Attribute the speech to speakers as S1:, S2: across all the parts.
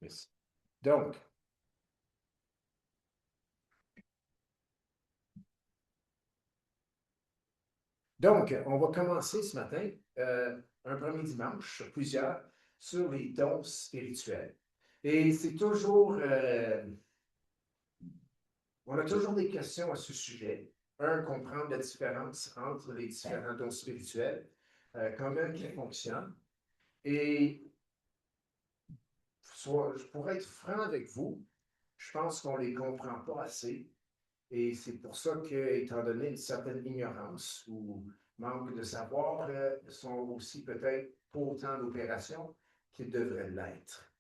S1: Merci. Donc, on va commencer ce matin un premier dimanche, plusieurs, sur les dons spirituels. Et c'est toujours, on a toujours des questions à ce sujet. Un, comprendre la différence entre les différents dons spirituels, comment ils fonctionnent. Et pour être franc avec vous, je pense qu'on ne les comprend pas assez. Et c'est pour ça que, étant donné une certaine ignorance ou manque de savoir, sont aussi peut-être pas autant d'opérations qu'ils devraient l'être.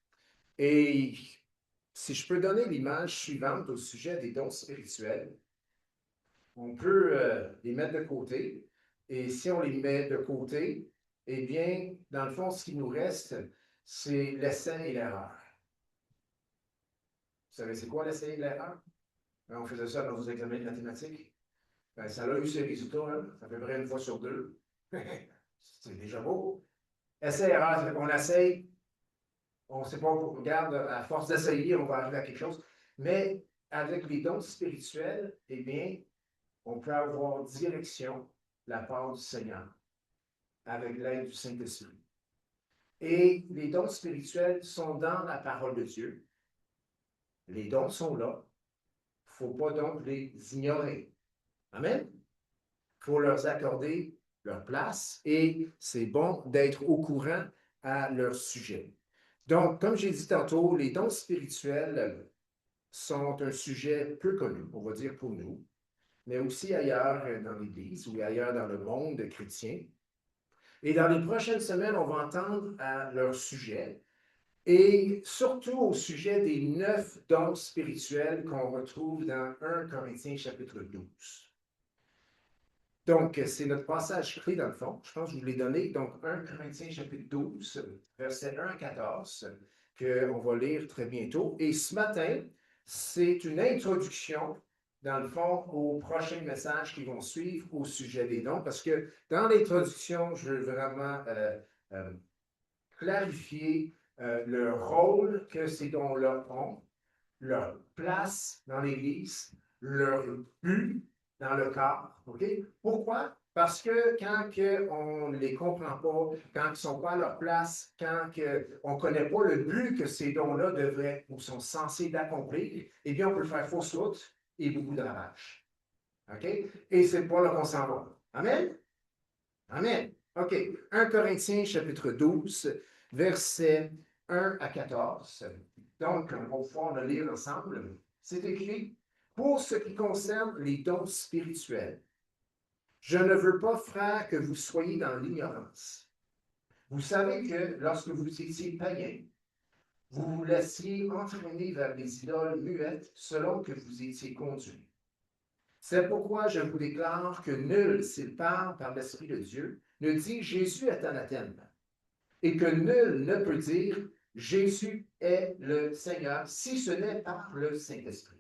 S1: Et si je peux donner l'image suivante au sujet des dons spirituels, on peut les mettre de côté. Et si on les met de côté, eh bien, dans le fond, ce qui nous reste, c'est l'essai et l'erreur. Vous savez, c'est quoi l'essai et l'erreur? On faisait ça dans nos examens de mathématiques. Ben, ça a eu ses résultats, hein? Ça fait près une fois sur deux. C'est déjà beau. Essai-erreur, on essaye, on ne sait pas, on regarde, à force d'essayer, on va arriver à quelque chose. Mais avec les dons spirituels, eh bien, on peut avoir direction de la part du Seigneur, avec l'aide du Saint-Esprit. Et les dons spirituels sont dans la parole de Dieu. Les dons sont là. Il ne faut pas donc les ignorer. Amen. Il faut leur accorder leur place et c'est bon d'être au courant à leur sujet. Donc, comme j'ai dit tantôt, les dons spirituels sont un sujet peu connu, on va dire pour nous, mais aussi ailleurs dans l'Église ou ailleurs dans le monde chrétien. Et dans les prochaines semaines, on va entendre à leur sujet et surtout au sujet des 9 dons spirituels qu'on retrouve dans 1 Corinthiens chapitre 12. Donc, c'est notre passage clé dans le fond. Je pense que je vous l'ai donné. Donc, 1 Corinthiens chapitre 12, versets 1 à 14, qu'on va lire très bientôt. Et ce matin, c'est une introduction, dans le fond, aux prochains messages qui vont suivre au sujet des dons, parce que dans l'introduction, je veux vraiment euh, clarifier le rôle que ces dons-là ont, leur place dans l'Église, leur but dans le corps. OK? Pourquoi? Parce que quand on ne les comprend pas, quand ils ne sont pas à leur place, quand on ne connaît pas le but que ces dons-là devraient ou sont censés d'accomplir, eh bien, on peut faire fausse route et beaucoup de ravages. OK? Et c'est pas là qu'on s'en va. Amen? Amen. OK. 1 Corinthiens, chapitre 12, versets 1 à 14. Donc, on va pouvoir le lire ensemble. C'est écrit, pour ce qui concerne les dons spirituels, je ne veux pas, frères, que vous soyez dans l'ignorance. Vous savez que lorsque vous étiez païens, vous vous laissiez entraîner vers les idoles muettes selon que vous étiez conduits. C'est pourquoi je vous déclare que nul, s'il parle par l'Esprit de Dieu, ne dit Jésus est anathème, et que nul ne peut dire Jésus est le Seigneur si ce n'est par le Saint-Esprit.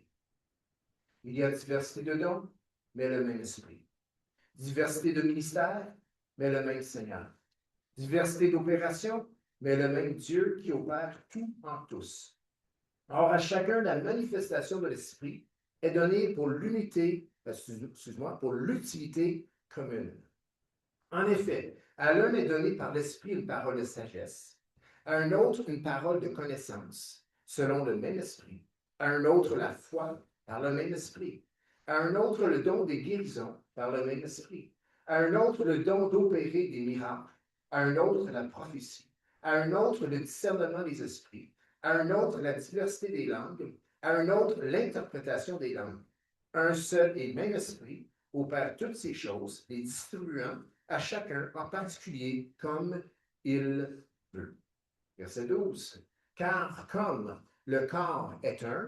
S1: Il y a diversité de dons, mais le même Esprit. Diversité de ministères, mais le même Seigneur. Diversité d'opérations, mais le même Dieu qui opère tout en tous. Or, à chacun, la manifestation de l'Esprit est donnée pour l'unité, excuse-moi, pour l'utilité commune. En effet, à l'un est donné par l'Esprit une parole de sagesse, à un autre une parole de connaissance, selon le même Esprit, à un autre la foi, par le même Esprit, à un autre le don des guérisons, par le même Esprit, à un autre le don d'opérer des miracles, à un autre la prophétie, à un autre le discernement des esprits, à un autre la diversité des langues, à un autre l'interprétation des langues. Un seul et même Esprit opère toutes ces choses, les distribuant à chacun en particulier comme il veut. Verset 12. Car comme le corps est un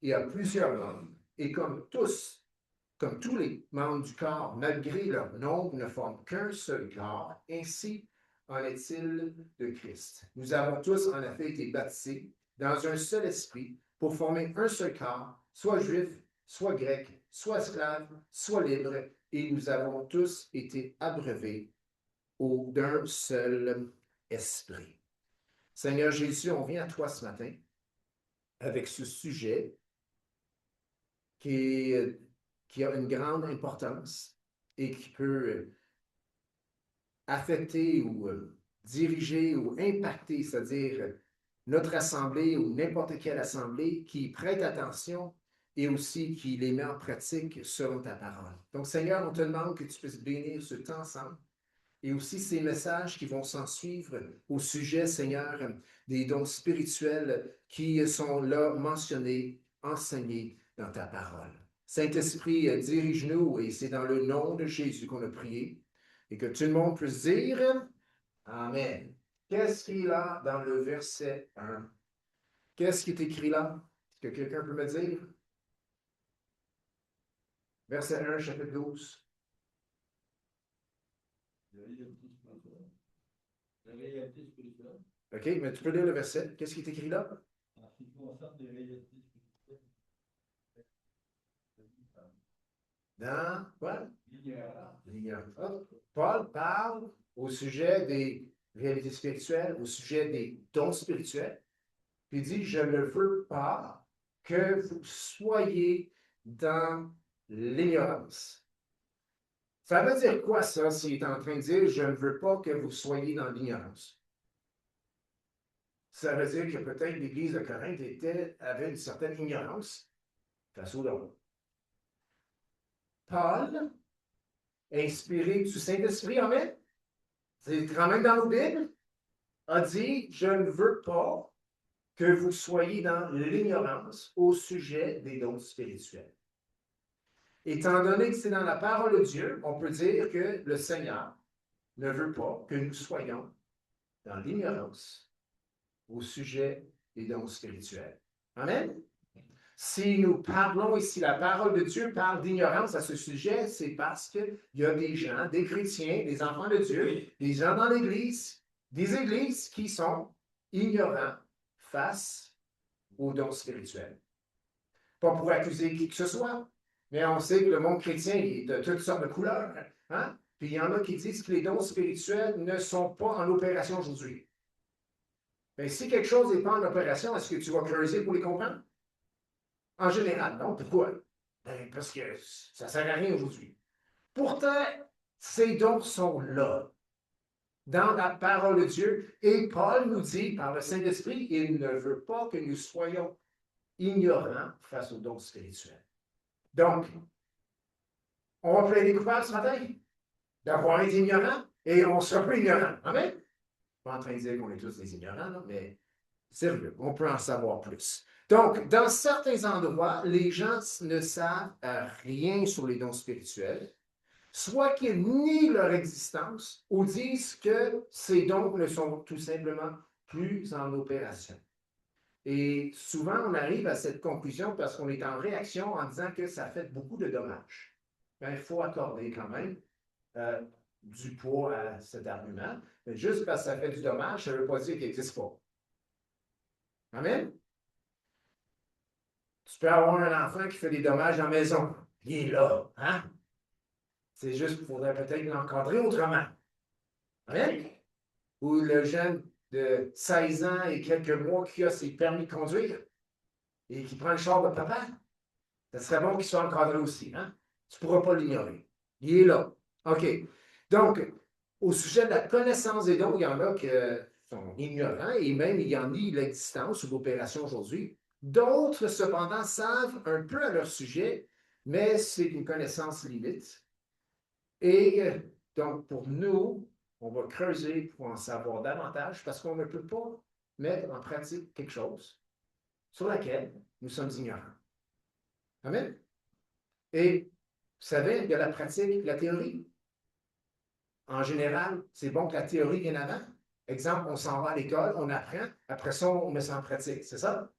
S1: et a plusieurs membres, et comme tous les membres du corps, malgré leur nombre, ne forment qu'un seul corps, ainsi en est-il de Christ. Nous avons tous en effet été baptisés dans un seul esprit pour former un seul corps, soit juif, soit grec, soit esclave, soit libre, et nous avons tous été abreuvés d'un seul esprit. Seigneur Jésus, on vient à toi ce matin avec ce sujet qui a une grande importance et qui peut affecter ou diriger ou impacter, c'est-à-dire notre assemblée ou n'importe quelle assemblée qui prête attention et aussi qui les met en pratique selon ta parole. Donc, Seigneur, on te demande que tu puisses bénir ce temps ensemble et aussi ces messages qui vont s'en suivre au sujet, Seigneur, des dons spirituels qui sont là mentionnés, enseignés dans ta parole. Saint-Esprit, dirige-nous et c'est dans le nom de Jésus qu'on a prié et que tout le monde puisse dire Amen. Qu'est-ce qu'il y a dans le verset 1? Qu'est-ce qui est écrit là? Est-ce que quelqu'un peut me dire? Verset 1, chapitre 12.
S2: La réalité spirituelle.
S1: OK, mais tu peux lire le verset. Qu'est-ce qui est écrit là?
S2: En ce qui concerne les réalités spirituelles.
S1: Dans quoi?
S2: L'ignorance.
S1: Paul parle au sujet des réalités spirituelles, au sujet des dons spirituels. Puis il dit, je ne veux pas que vous soyez dans l'ignorance. Ça veut dire quoi ça, s'il est en train de dire, je ne veux pas que vous soyez dans l'ignorance? Ça veut dire que peut-être l'Église de Corinthe avait une certaine ignorance face aux dons. Paul, inspiré du Saint-Esprit, amen, c'est quand même dans nos Bibles, a dit, je ne veux pas que vous soyez dans l'ignorance au sujet des dons spirituels. Étant donné que c'est dans la parole de Dieu, on peut dire que le Seigneur ne veut pas que nous soyons dans l'ignorance au sujet des dons spirituels. Amen? Si nous parlons ici, la parole de Dieu parle d'ignorance à ce sujet, c'est parce qu'il y a des gens, des chrétiens, des enfants de Dieu, des gens dans l'Église, des églises qui sont ignorants face aux dons spirituels. Pas pour accuser qui que ce soit, mais on sait que le monde chrétien est de toutes sortes de couleurs. Hein? Puis il y en a qui disent que les dons spirituels ne sont pas en opération aujourd'hui. Mais si quelque chose n'est pas en opération, est-ce que tu vas creuser pour les comprendre? En général, non. Pourquoi? Ben, parce que ça ne sert à rien aujourd'hui. Pourtant, ces dons sont là, dans la parole de Dieu. Et Paul nous dit, par le Saint-Esprit, il ne veut pas que nous soyons ignorants face aux dons spirituels. Donc, on va plaider coupable ce matin d'avoir été ignorant et on sera plus ignorant. Amen? Je ne suis pas en train de dire qu'on est tous des ignorants, là, mais sérieux, on peut en savoir plus. Donc, dans certains endroits, les gens ne savent rien sur les dons spirituels, soit qu'ils nient leur existence ou disent que ces dons ne sont tout simplement plus en opération. Et souvent, on arrive à cette conclusion parce qu'on est en réaction en disant que ça fait beaucoup de dommages. Il faut accorder quand même du poids à cet argument. Mais juste parce que ça fait du dommage, ça ne veut pas dire qu'il n'existe pas. Amen? Tu peux avoir un enfant qui fait des dommages à la maison. Il est là. Hein? C'est juste qu'il faudrait peut-être l'encadrer autrement. Amen? Ou le jeune de 16 ans et quelques mois qui a ses permis de conduire et qui prend le char de papa. Ça serait bon qu'il soit encadré aussi. Hein? Tu ne pourras pas l'ignorer. Il est là. OK. Donc, au sujet de la connaissance des dons, il y en a qui sont ignorants et même il y en a l'existence ou l'opération aujourd'hui. D'autres, cependant, savent un peu à leur sujet, mais c'est une connaissance limite. Et donc, pour nous, on va creuser pour en savoir davantage parce qu'on ne peut pas mettre en pratique quelque chose sur laquelle nous sommes ignorants. Amen? Et vous savez, il y a la pratique, la théorie. En général, c'est bon que la théorie vienne avant. Exemple, on s'en va à l'école, on apprend, après ça, on met ça en pratique. C'est ça?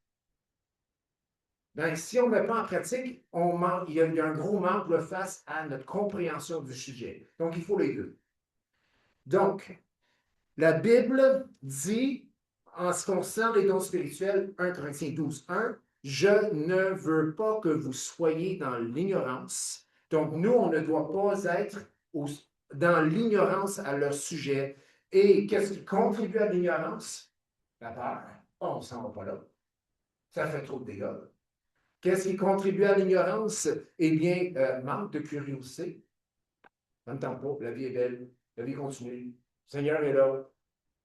S1: Donc, si on ne met pas en pratique, il y a un gros manque face à notre compréhension du sujet. Donc, il faut les deux. Donc, la Bible dit, en ce qui concerne les dons spirituels, 1 Corinthiens 12, 1, « Je ne veux pas que vous soyez dans l'ignorance. » Donc, nous, on ne doit pas être dans l'ignorance à leur sujet. Et qu'est-ce qui contribue à l'ignorance? La peur. Oh, on ne s'en va pas là. Ça fait trop de dégâts. Qu'est-ce qui contribue à l'ignorance? Eh bien, manque de curiosité. En même temps pas, la vie est belle, la vie continue. Le Seigneur est là.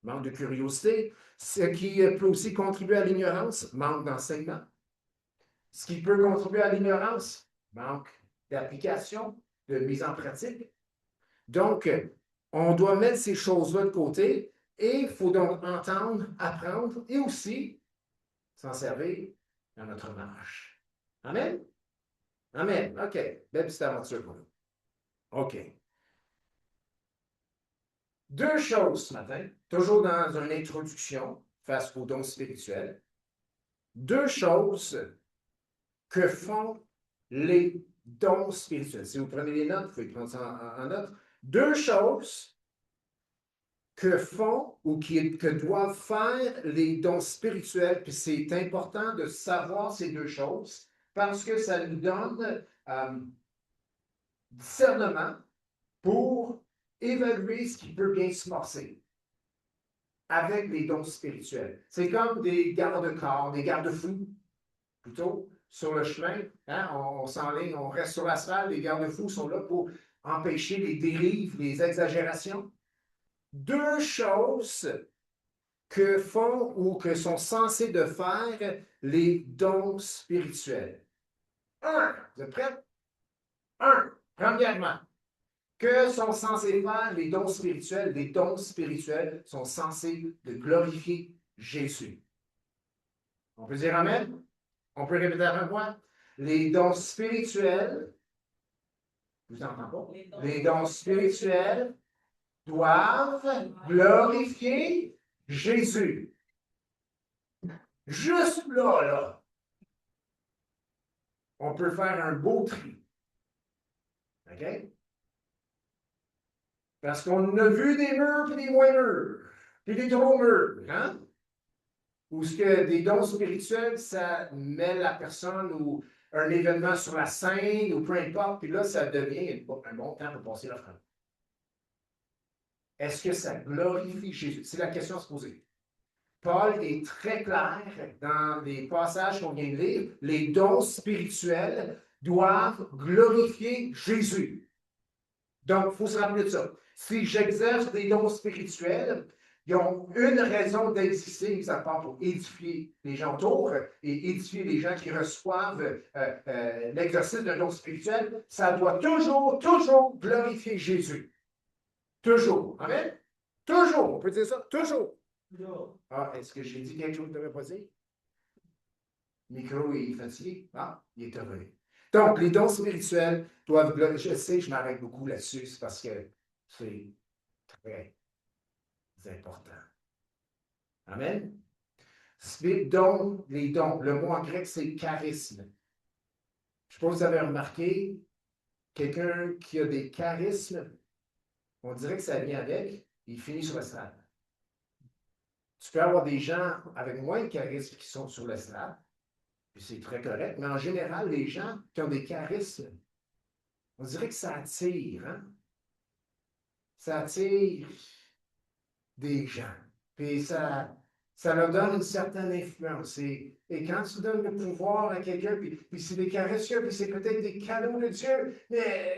S1: Manque de curiosité. Ce qui peut aussi contribuer à l'ignorance, manque d'enseignement. Ce qui peut contribuer à l'ignorance, manque d'application, de mise en pratique. Donc, on doit mettre ces choses-là de côté et il faut donc entendre, apprendre et aussi s'en servir dans notre marche. Amen? Amen. OK. Belle petite aventure pour nous. OK. Deux choses ce matin, toujours dans une introduction face aux dons spirituels. Deux choses que font les dons spirituels. Si vous prenez les notes, vous pouvez prendre ça en note. Deux choses que font ou que doivent faire les dons spirituels, puis c'est important de savoir ces deux choses parce que ça nous donne discernement pour évaluer ce qui peut bien se passer avec les dons spirituels. C'est comme des garde-corps, des garde-fous, plutôt, sur le chemin. Hein? On s'enligne, on reste sur l'asphalte, les garde-fous sont là pour empêcher les dérives, les exagérations. Deux choses que font ou que sont censés de faire les dons spirituels. Un, vous êtes prêts? Un, premièrement, que sont censés faire les dons spirituels? Les dons spirituels sont censés de glorifier Jésus. On peut dire Amen? On peut répéter à un point? Les dons spirituels, je vous entends pas? Les dons spirituels doivent glorifier Jésus. Juste là, on peut faire un beau tri. OK? Parce qu'on a vu des murs, puis des moins murs, puis des trop murs, hein? Ou ce que des dons spirituels, ça met la personne ou un événement sur la scène, ou peu importe, puis là, ça devient un bon temps pour passer l'offrande. Est-ce que ça glorifie Jésus? C'est la question à se poser. Paul est très clair dans les passages qu'on vient de lire. Les dons spirituels doivent glorifier Jésus. Donc, il faut se rappeler de ça. Si j'exerce des dons spirituels, ils ont une raison d'exister, ça part pour édifier les gens autour et édifier les gens qui reçoivent l'exercice d'un don spirituel. Ça doit toujours, toujours glorifier Jésus. Toujours. Amen? Toujours. On peut dire ça? Toujours. Ah, est-ce que j'ai dit quelque chose que je ne devais pas dire? Le micro est fatigué? Ah, il est heureux. Donc, les dons spirituels doivent glorifier. Je sais, je m'arrête beaucoup là-dessus, c'est parce que c'est très important. Amen? Les dons, le mot en grec, c'est charisme. Je ne sais pas si vous avez remarqué, quelqu'un qui a des charismes, on dirait que ça vient avec, il finit sur l'estrade. Tu peux avoir des gens avec moins de charisme qui sont sur l'estrade, puis c'est très correct, mais en général, les gens qui ont des charismes, on dirait que ça attire, hein? Ça attire des gens. Puis ça leur donne une certaine influence. Et quand tu donnes le pouvoir à quelqu'un, puis c'est des caresses, puis c'est peut-être des cadeaux de Dieu, mais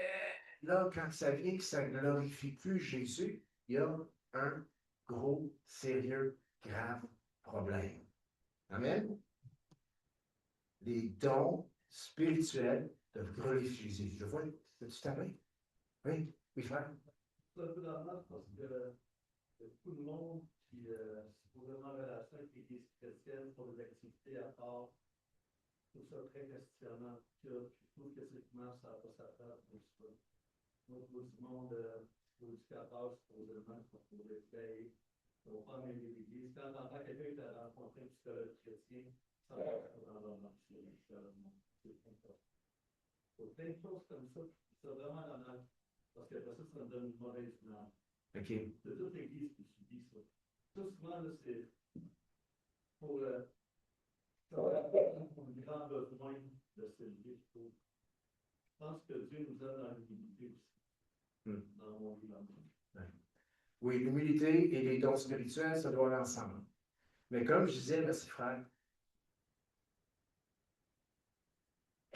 S1: là, quand ça vient que ça ne glorifie plus Jésus, il y a un gros, sérieux, grave problème. Amen? Les dons spirituels doivent glorifier Jésus. Je vois, tu t'arrêtes? Oui, oui, frère.
S2: C'est un peu dommage parce que tout le monde qui supposément relation avec l'Église chrétienne pour des activités à part, tout ça très questionnant. Je trouve que techniquement, ça n'a pas sa place pour ça. Moi, tout le monde, pour du capable, supposément, pour les payer, on va pas mêler l'Église. Quand on entend quelqu'un qui a rencontré un psychologue chrétien, ça va pas dans leur marché. Pour plein de choses comme ça, c'est vraiment dommage. Parce que ça, ça me donne une mauvaise image.
S1: OK.
S2: De toute l'Église qui subit ça. Tout souvent, là, c'est pour un grand besoin de s'élever. Je pense que Dieu nous donne dans l'humilité aussi. Dans mon livre.
S1: Oui, l'humilité et les dons spirituels, ça doit aller ensemble. Mais comme je disais, merci frère,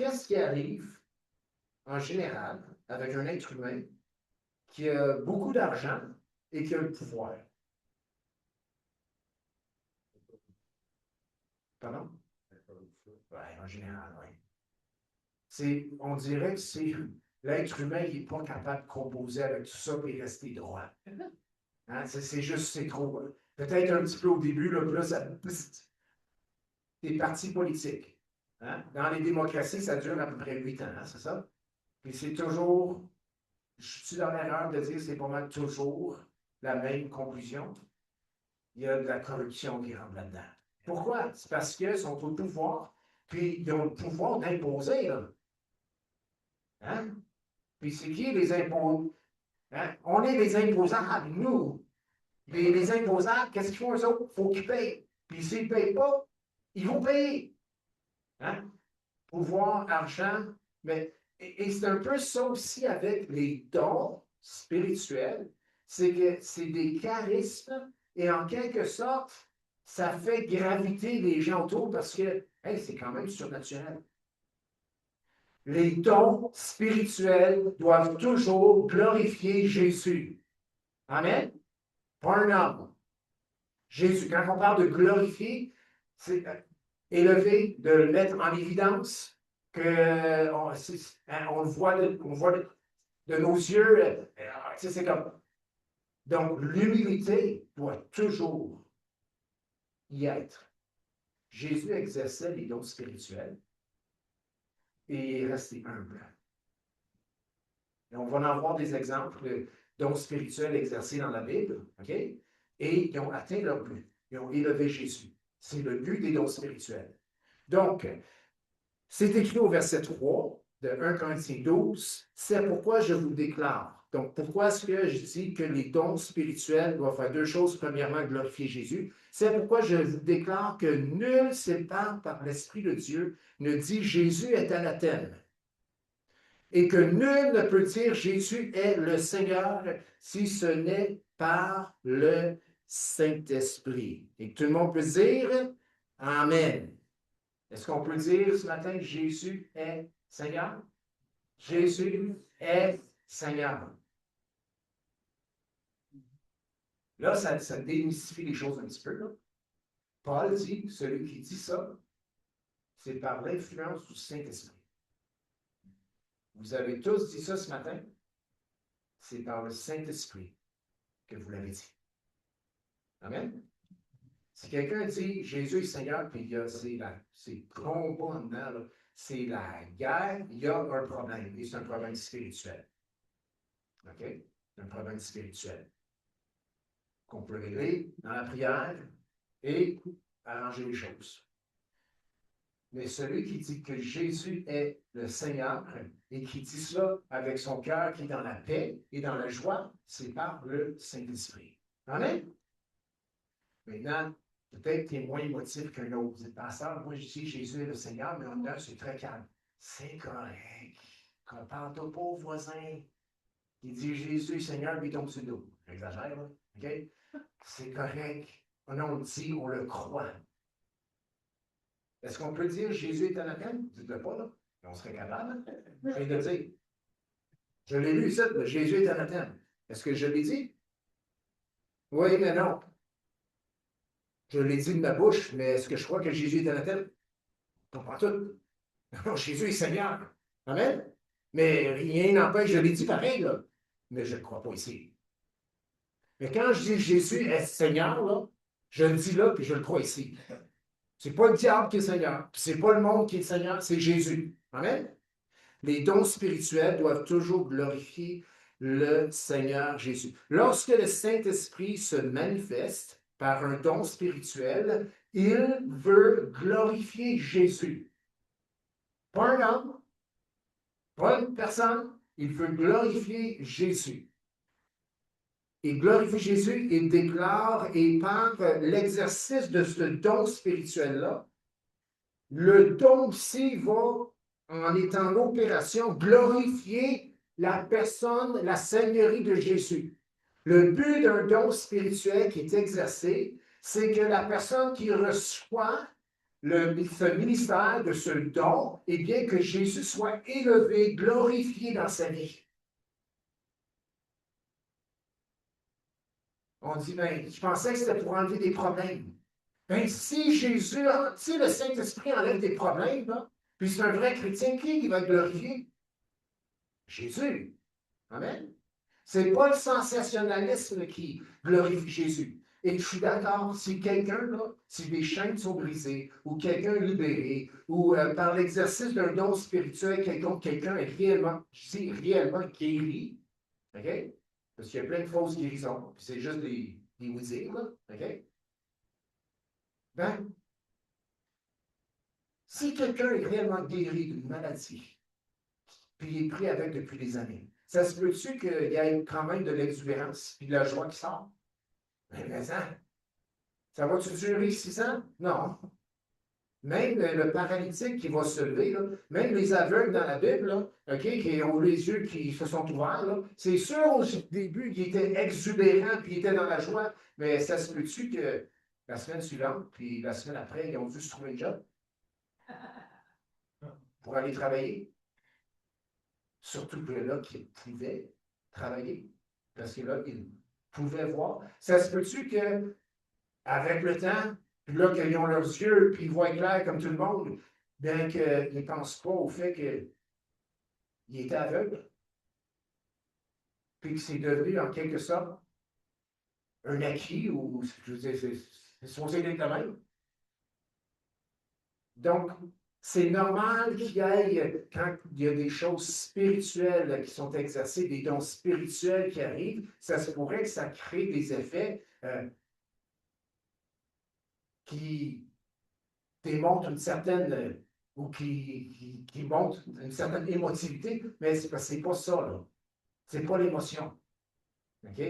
S1: qu'est-ce qui arrive en général avec un être humain qui a beaucoup d'argent et qui a le pouvoir? Pardon? Oui, en général, oui. On dirait que c'est l'être humain qui n'est pas capable de composer avec tout ça et rester droit. Hein? C'est juste, c'est trop. Peut-être un petit peu au début, là, puis là, ça. Des partis politiques. Hein? Dans les démocraties, ça dure à peu près 8 ans, hein, c'est ça? Puis c'est toujours. Je suis dans l'erreur de dire que c'est pas mal toujours la même conclusion. Il y a de la corruption qui rentre là-dedans. Pourquoi? C'est parce qu'ils sont au pouvoir, puis ils ont le pouvoir d'imposer, là. Hein? Puis c'est qui les impôts? Hein? On est les imposables, nous. Les imposables, qu'est-ce qu'ils font eux autres? Il faut qu'ils payent. Puis s'ils ne payent pas, ils vont payer. Hein? Pouvoir, argent, mais et c'est un peu ça aussi avec les dons spirituels, c'est que c'est des charismes et en quelque sorte, ça fait graviter les gens autour parce que hey, c'est quand même surnaturel. Les dons spirituels doivent toujours glorifier Jésus. Amen? Pas un homme. Jésus, quand on parle de glorifier, c'est élever, de le mettre en évidence, qu'on on le voit, de nos yeux. C'est comme. Donc, l'humilité doit toujours y être. Jésus exerçait les dons spirituels et il restait humble. Et on va en voir des exemples de dons spirituels exercés dans la Bible, OK? Et ils ont atteint leur but. Ils ont élevé Jésus. C'est le but des dons spirituels. Donc, c'est écrit au verset 3 de 1 Corinthiens 12, c'est pourquoi je vous déclare. Donc, pourquoi est-ce que je dis que les dons spirituels doivent faire deux choses? Premièrement, glorifier Jésus. C'est pourquoi je vous déclare que nul sépare par l'Esprit de Dieu ne dit Jésus est anathème. Et que nul ne peut dire Jésus est le Seigneur si ce n'est par le Saint-Esprit. Et que tout le monde peut dire Amen. Est-ce qu'on peut dire ce matin que Jésus est Seigneur? Jésus est Seigneur. Là, ça démystifie les choses un petit peu. Là. Paul dit, celui qui dit ça, c'est par l'influence du Saint-Esprit. Vous avez tous dit ça ce matin. C'est par le Saint-Esprit que vous l'avez dit. Amen? Si quelqu'un dit Jésus est Seigneur, puis c'est combat dedans, c'est la guerre, il y a un problème. Et c'est un problème spirituel. OK? C'est un problème spirituel. Qu'on peut régler dans la prière et arranger les choses. Mais celui qui dit que Jésus est le Seigneur et qui dit cela avec son cœur qui est dans la paix et dans la joie, c'est par le Saint-Esprit. Amen? Maintenant, peut-être tu es moins émotif qu'un autre. Vous êtes pasteur, moi je dis Jésus est le Seigneur, mais en dedans, c'est très calme. C'est correct. Compare ton pauvre voisin qui dit Jésus est Seigneur, puis il tombe sur le dos. J'exagère, là. OK? C'est correct. On le dit, on le croit. Est-ce qu'on peut dire Jésus est anathème? Dites-le pas, là. On serait capable. Je viens de le dire. Je l'ai lu ici, Jésus est anathème. Est-ce que je l'ai dit? Oui, mais non. Je l'ai dit de ma bouche, mais est-ce que je crois que Jésus est anathème? Pas tout. Non, Jésus est Seigneur. Amen? Mais rien n'empêche, je l'ai dit pareil, là. Mais je ne le crois pas ici. Mais quand je dis Jésus est Seigneur, là, je le dis là, puis je le crois ici. C'est pas le diable qui est Seigneur, puis c'est pas le monde qui est Seigneur, c'est Jésus. Amen? Les dons spirituels doivent toujours glorifier le Seigneur Jésus. Lorsque le Saint-Esprit se manifeste par un don spirituel, il veut glorifier Jésus. Pas un homme, pas une personne, il veut glorifier Jésus. Il glorifie Jésus et déclare, et par l'exercice de ce don spirituel-là, le don aussi va, en étant l'opération, glorifier la personne, la seigneurie de Jésus. Le but d'un don spirituel qui est exercé, c'est que la personne qui reçoit ce ministère, de ce don, eh bien, que Jésus soit élevé, glorifié dans sa vie. On dit, ben, je pensais que c'était pour enlever des problèmes. Ben, si Jésus, si le Saint-Esprit enlève des problèmes, là, puis c'est un vrai chrétien, qui va être glorifié? Jésus. Amen. C'est pas le sensationnalisme qui glorifie Jésus. Et je suis d'accord, si quelqu'un, là, si les chaînes sont brisées, ou quelqu'un est libéré, ou par l'exercice d'un don spirituel, quelqu'un est réellement, je dis réellement guéri, OK? Parce qu'il y a plein de fausses guérisons, puis c'est juste des oui-dire, là, OK? Ben, si quelqu'un est réellement guéri d'une maladie, puis il est pris avec depuis des années, ça se peut-tu qu'il y ait quand même de l'exubérance puis de la joie qui sort? Mais ça va-tu durer 6 ans? Non. Même le paralytique qui va se lever, là, même les aveugles dans la Bible, là, okay, qui ont les yeux qui se sont ouverts, c'est sûr au début qu'ils étaient exubérants puis ils étaient dans la joie, mais ça se peut-tu que la semaine suivante, puis la semaine après, ils ont dû se trouver un job pour aller travailler? Surtout que là, qu'ils pouvaient travailler, parce que là, ils pouvaient voir. Ça se peut-tu que avec le temps, puis là, qu'ils ont leurs yeux, puis ils voient clair comme tout le monde, bien qu'ils ne pensent pas au fait qu'ils étaient aveugles, puis que c'est devenu en quelque sorte un acquis, ou je veux dire, c'est supposé être le même. Donc, c'est normal qu'il y ait, quand il y a des choses spirituelles qui sont exercées, des dons spirituels qui arrivent, ça se pourrait que ça crée des effets qui démontrent une certaine, ou qui montrent une certaine émotivité, mais c'est parce que c'est pas ça, là. C'est pas l'émotion. OK?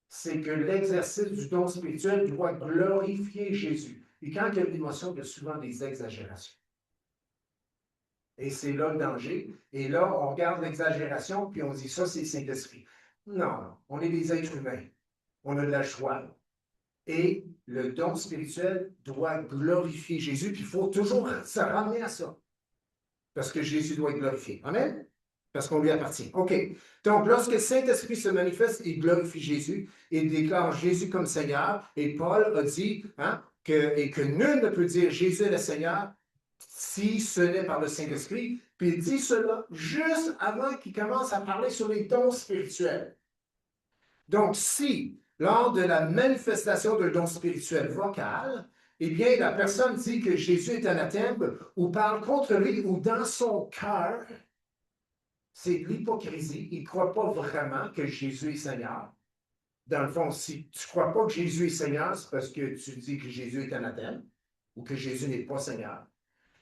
S1: C'est que l'exercice du don spirituel doit glorifier Jésus. Et quand il y a une émotion, il y a souvent des exagérations. Et c'est là le danger. Et là, on regarde l'exagération, puis on dit ça, c'est Saint-Esprit. Non, on est des êtres humains. On a de la joie. Et le don spirituel doit glorifier Jésus, puis il faut toujours se ramener à ça. Parce que Jésus doit être glorifié. Amen? Parce qu'on lui appartient. OK. Donc, lorsque le Saint-Esprit se manifeste, il glorifie Jésus, il déclare Jésus comme Seigneur, et Paul a dit et que nul ne peut dire Jésus est le Seigneur si ce n'est par le Saint-Esprit. Puis il dit cela juste avant qu'il commence à parler sur les dons spirituels. Donc, si, lors de la manifestation d'un don spirituel vocal, eh bien, la personne dit que Jésus est anathème ou parle contre lui ou dans son cœur, c'est de l'hypocrisie. Il ne croit pas vraiment que Jésus est Seigneur. Dans le fond, si tu ne crois pas que Jésus est Seigneur, c'est parce que tu dis que Jésus est anathème ou que Jésus n'est pas Seigneur.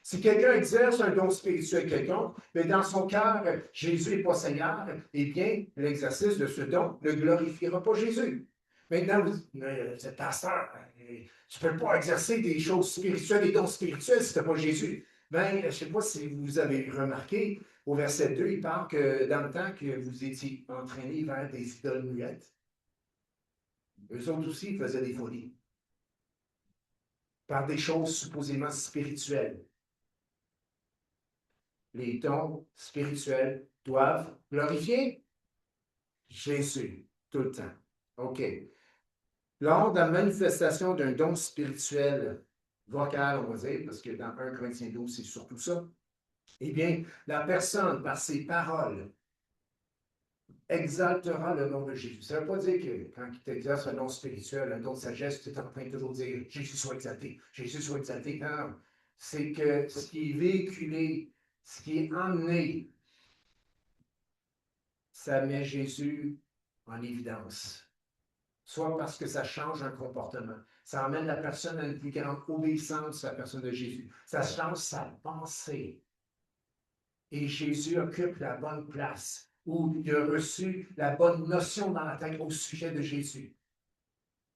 S1: Si quelqu'un exerce un don spirituel quelconque, mais dans son cœur, Jésus n'est pas Seigneur, eh bien, l'exercice de ce don ne glorifiera pas Jésus. Maintenant, vous dites, pasteur, tu ne peux pas exercer des choses spirituelles, des dons spirituels si tu n'as pas Jésus. Bien, je ne sais pas si vous avez remarqué, au verset 2, il parle que dans le temps que vous étiez entraînés vers des idoles muettes, eux autres aussi faisaient des folies par des choses supposément spirituelles. Les dons spirituels doivent glorifier Jésus tout le temps. OK. Lors de la manifestation d'un don spirituel vocal, on va dire, parce que dans 1 Corinthiens 12, c'est surtout ça, eh bien, la personne, par ses paroles, exaltera le nom de Jésus. Ça ne veut pas dire que quand tu exerces un don spirituel, un don de sagesse, tu es en train de toujours dire Jésus soit exalté, Jésus soit exalté. Non, c'est que ce qui est véhiculé, ce qui est emmené, ça met Jésus en évidence. Soit parce que ça change un comportement. Ça emmène la personne à une plus grande obéissance à la personne de Jésus. Ça change sa pensée. Et Jésus occupe la bonne place, où il a reçu la bonne notion dans la tête au sujet de Jésus.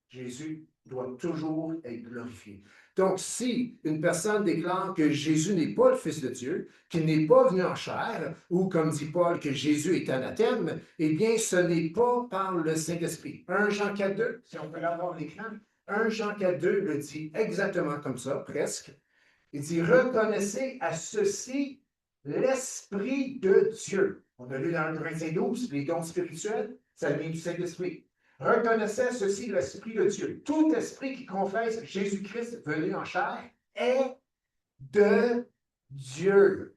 S1: Jésus doit toujours être glorifié. Donc, si une personne déclare que Jésus n'est pas le Fils de Dieu, qu'il n'est pas venu en chair, ou comme dit Paul, que Jésus est anathème, eh bien, ce n'est pas par le Saint-Esprit. 1 Jean 4, 2, si on peut l'avoir à l'écran, 1 Jean 4, 2 le dit exactement comme ça, presque. Il dit, reconnaissez à ceci l'Esprit de Dieu. On a lu dans 1 Corinthiens 12, les dons spirituels, ça vient du Saint-Esprit. Reconnaissez à ceci l'Esprit de Dieu. Tout esprit qui confesse Jésus-Christ venu en chair est de Dieu.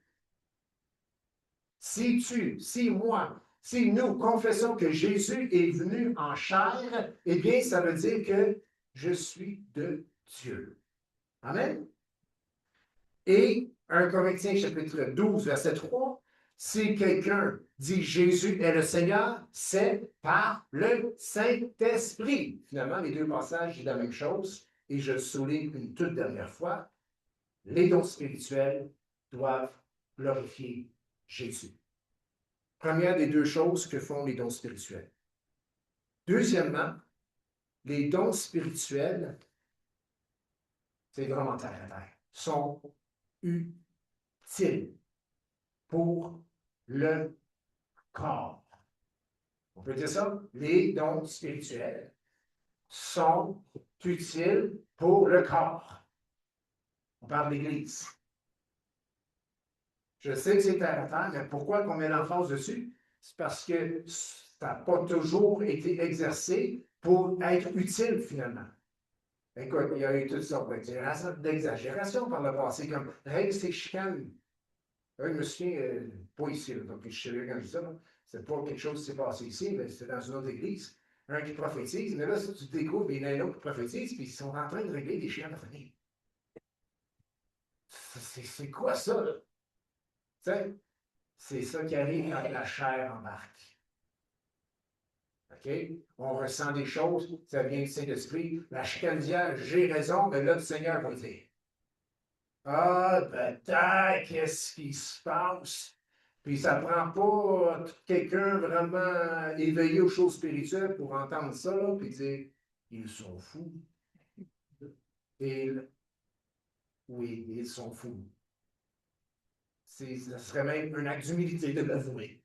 S1: Si moi, si nous confessons que Jésus est venu en chair, eh bien, ça veut dire que je suis de Dieu. Amen. Et 1 Corinthiens chapitre 12, verset 3, si quelqu'un dit Jésus est le Seigneur, c'est par le Saint-Esprit. Finalement, les deux passages disent la même chose, et je le souligne une toute dernière fois, les dons spirituels doivent glorifier Jésus. Première des deux choses que font les dons spirituels. Deuxièmement, les dons spirituels, c'est vraiment terre à terre, sont utiles pour le corps. On peut dire ça? Les dons spirituels sont utiles pour le corps. On parle de l'Église. Je sais que c'est terre à terre, mais pourquoi on met l'emphase dessus? C'est parce que ça n'a pas toujours été exercé pour être utile finalement. Écoute, il y a eu toutes sortes d'exagérations par le passé, comme règle c'est chicane. Je me souviens, pas ici, donc je suis quand je dis ça, c'est pas quelque chose qui s'est passé ici, mais c'est dans une autre église. Un qui prophétise, mais là, ça, tu découvres, il y en a un autre qui prophétise, puis ils sont en train de régler des chiens de famille. C'est quoi ça, là? Tu sais, c'est ça qui arrive quand la chair embarque. OK? On ressent des choses, ça vient du Saint-Esprit. La chicane d'hier, j'ai raison, mais là, le Seigneur va dire. Ah, peut-être, qu'est-ce qui se passe? Puis ça ne prend pas quelqu'un vraiment éveillé aux choses spirituelles pour entendre ça, là, puis dire, ils sont fous. Et oui, ils sont fous. Ce serait même un acte d'humilité de l'avouer.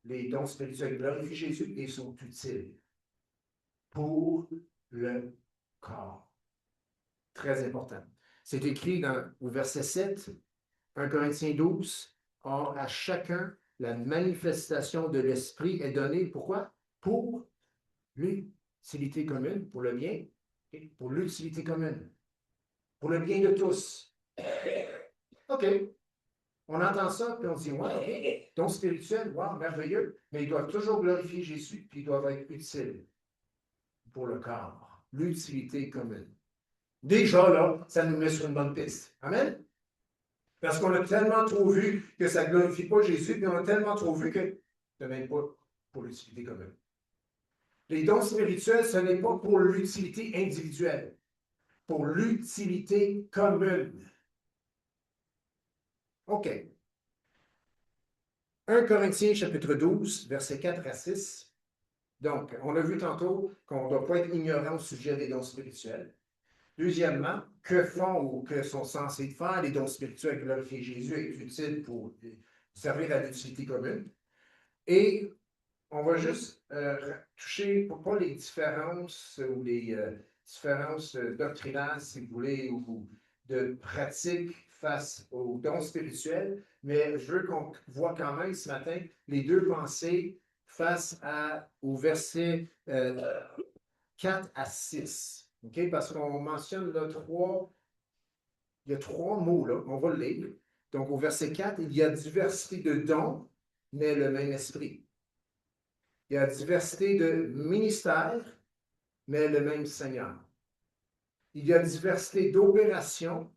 S1: Les dons spirituels glorifient Jésus et sont utiles pour le corps. Très important. C'est écrit au verset 7, 1 Corinthiens 12. Or, à chacun, la manifestation de l'Esprit est donnée. Pourquoi? Pour l'utilité commune, pour le bien, et pour l'utilité commune, pour le bien de tous. OK. On entend ça, puis on dit, ouais, don spirituel, wow, merveilleux, mais ils doivent toujours glorifier Jésus, puis ils doivent être utiles pour le corps. L'utilité commune. Déjà, là, ça nous met sur une bonne piste. Amen? Parce qu'on a tellement trop vu que ça ne glorifie pas Jésus, puis on a tellement trop vu que ce n'est même pas pour l'utilité commune. Les dons spirituels, ce n'est pas pour l'utilité individuelle, pour l'utilité commune. OK. 1 Corinthiens chapitre 12, versets 4 à 6. Donc, on a vu tantôt qu'on ne doit pas être ignorant au sujet des dons spirituels. Deuxièmement, que font ou que sont censés faire les dons spirituels glorifier Jésus est utile pour servir à l'utilité commune. Et on va juste toucher, pas les différences ou les différences doctrinales, si vous voulez, ou de pratiques face aux dons spirituels, mais je veux qu'on voit quand même ce matin les deux pensées face au verset 4 à 6. OK? Parce qu'on mentionne là il y a trois mots là, on va le lire. Donc au verset 4, il y a diversité de dons, mais le même esprit. Il y a diversité de ministères, mais le même Seigneur. Il y a diversité d'opérations,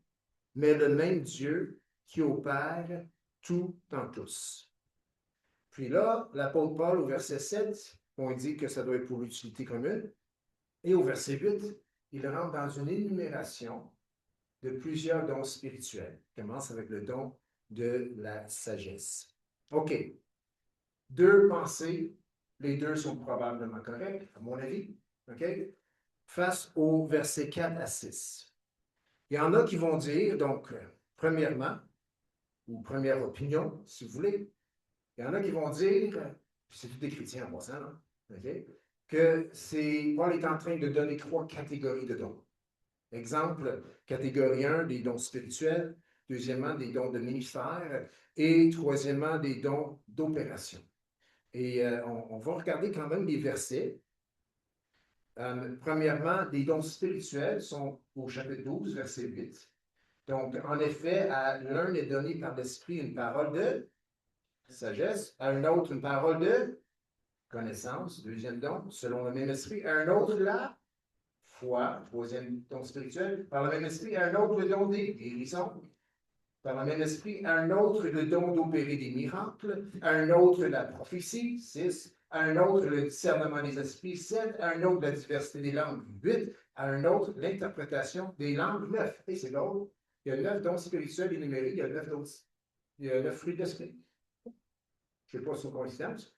S1: mais le même Dieu qui opère tout en tous. Puis là, l'apôtre Paul, au verset 7, on dit que ça doit être pour l'utilité commune. Et au verset 8, il rentre dans une énumération de plusieurs dons spirituels. Il commence avec le don de la sagesse. OK. Deux pensées, les deux sont probablement correctes, à mon avis. OK? Face au verset 4 à 6. Il y en a qui vont dire, donc, premièrement, ou première opinion, si vous voulez, il y en a qui vont dire, c'est tous des chrétiens en passant, hein, okay, que Paul est en train de donner trois catégories de dons. Exemple, catégorie 1, des dons spirituels. Deuxièmement, des dons de ministère. Et troisièmement, des dons d'opération. Et on va regarder quand même les versets. Premièrement, les dons spirituels sont au chapitre 12, verset 8. Donc, en effet, à l'un est donné par l'Esprit une parole de sagesse, à un autre une parole de connaissance, deuxième don, selon le même esprit, à un autre la foi, troisième don spirituel, par le même esprit, à un autre le don des guérisons, par le même esprit, à un autre le don d'opérer des miracles, à un autre la prophétie, 6, à un autre le discernement des esprits, 7, à un autre la diversité des langues, 8, à un autre l'interprétation des langues, 9. Et c'est drôle, il y a 9 dons spirituels énumérés, il y a 9 dons, il y a 9 fruits d'esprit. Je ne sais pas si c'est une coïncidence.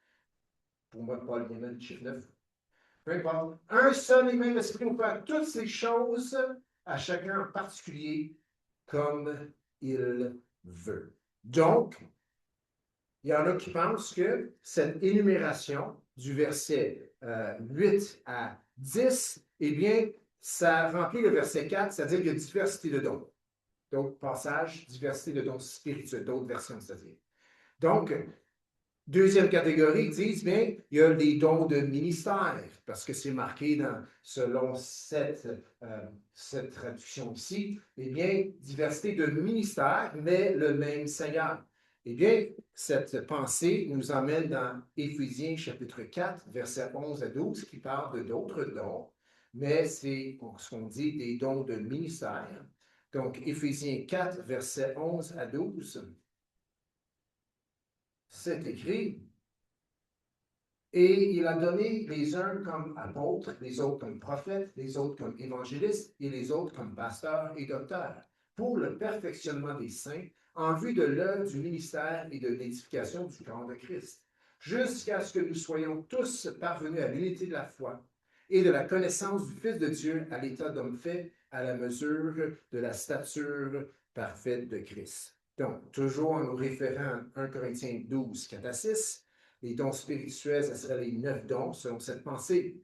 S1: Pour moi, Paul vient le chiffre 9. Peu importe. Un seul et même esprit pour faire toutes ces choses à chacun en particulier comme il veut. Donc, il y en a qui pensent que cette énumération du verset 8 à 10, eh bien, ça remplit le verset 4, c'est-à-dire qu'il y a diversité de dons. D'autres passages, diversité de dons spirituels, d'autres versions, c'est-à-dire. Donc, deuxième catégorie, disent, bien, il y a les dons de ministère, parce que c'est marqué selon cette traduction ici, eh bien, diversité de ministère, mais le même Seigneur. Eh bien, cette pensée nous emmène dans Éphésiens chapitre 4, versets 11 à 12, qui parle de d'autres dons, mais c'est ce qu'on dit des dons de ministère. Donc, Éphésiens 4, versets 11 à 12. C'est écrit, et il a donné les uns comme apôtres, les autres comme prophètes, les autres comme évangélistes et les autres comme pasteurs et docteurs, pour le perfectionnement des saints, en vue de l'œuvre du ministère et de l'édification du corps de Christ, jusqu'à ce que nous soyons tous parvenus à l'unité de la foi et de la connaissance du Fils de Dieu à l'état d'homme fait, à la mesure de la stature parfaite de Christ. Donc, toujours en nous référant à 1 Corinthiens 12, 4 à 6, les dons spirituels, ce seraient les 9 dons, selon cette pensée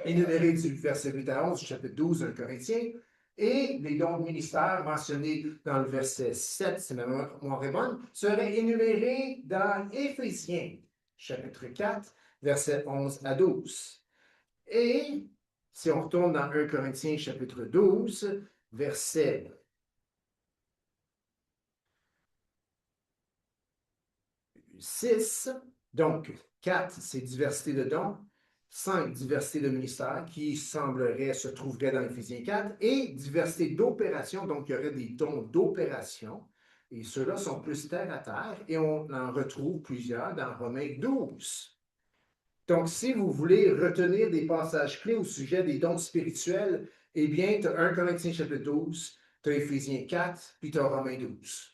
S1: énumérée du verset 8 à 11, chapitre 12 1 Corinthiens, et les dons de ministère mentionnés dans le verset 7, si ma mémoire est bonne, seraient énumérés dans Éphésiens, chapitre 4, verset 11 à 12. Et si on retourne dans 1 Corinthiens, chapitre 12, verset 6, donc 4, c'est diversité de dons, 5, diversité de ministère, qui semblerait se trouverait dans Éphésiens 4, et diversité d'opération, donc il y aurait des dons d'opération, et ceux-là sont plus terre à terre, et on en retrouve plusieurs dans Romains 12. Donc, si vous voulez retenir des passages clés au sujet des dons spirituels, eh bien, tu as 1 Corinthiens chapitre 12, tu as Éphésiens 4, puis tu as Romains 12.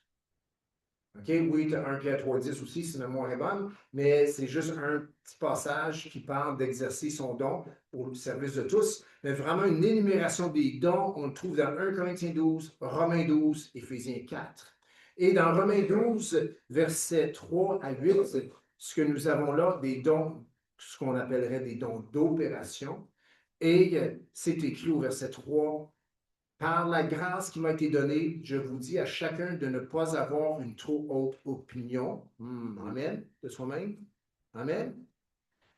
S1: OK? Oui, tu as 1 Pierre 3, 10 aussi, si ma mémoire est bonne, mais c'est juste un petit passage qui parle d'exercer son don pour le service de tous. Mais vraiment, une énumération des dons, on le trouve dans 1 Corinthiens 12, Romains 12, Éphésiens 4. Et dans Romains 12, versets 3 à 8, ce que nous avons là, des dons, ce qu'on appellerait des dons d'opération. Et c'est écrit au verset 3, par la grâce qui m'a été donnée, je vous dis à chacun de ne pas avoir une trop haute opinion. Amen. De soi-même. Amen.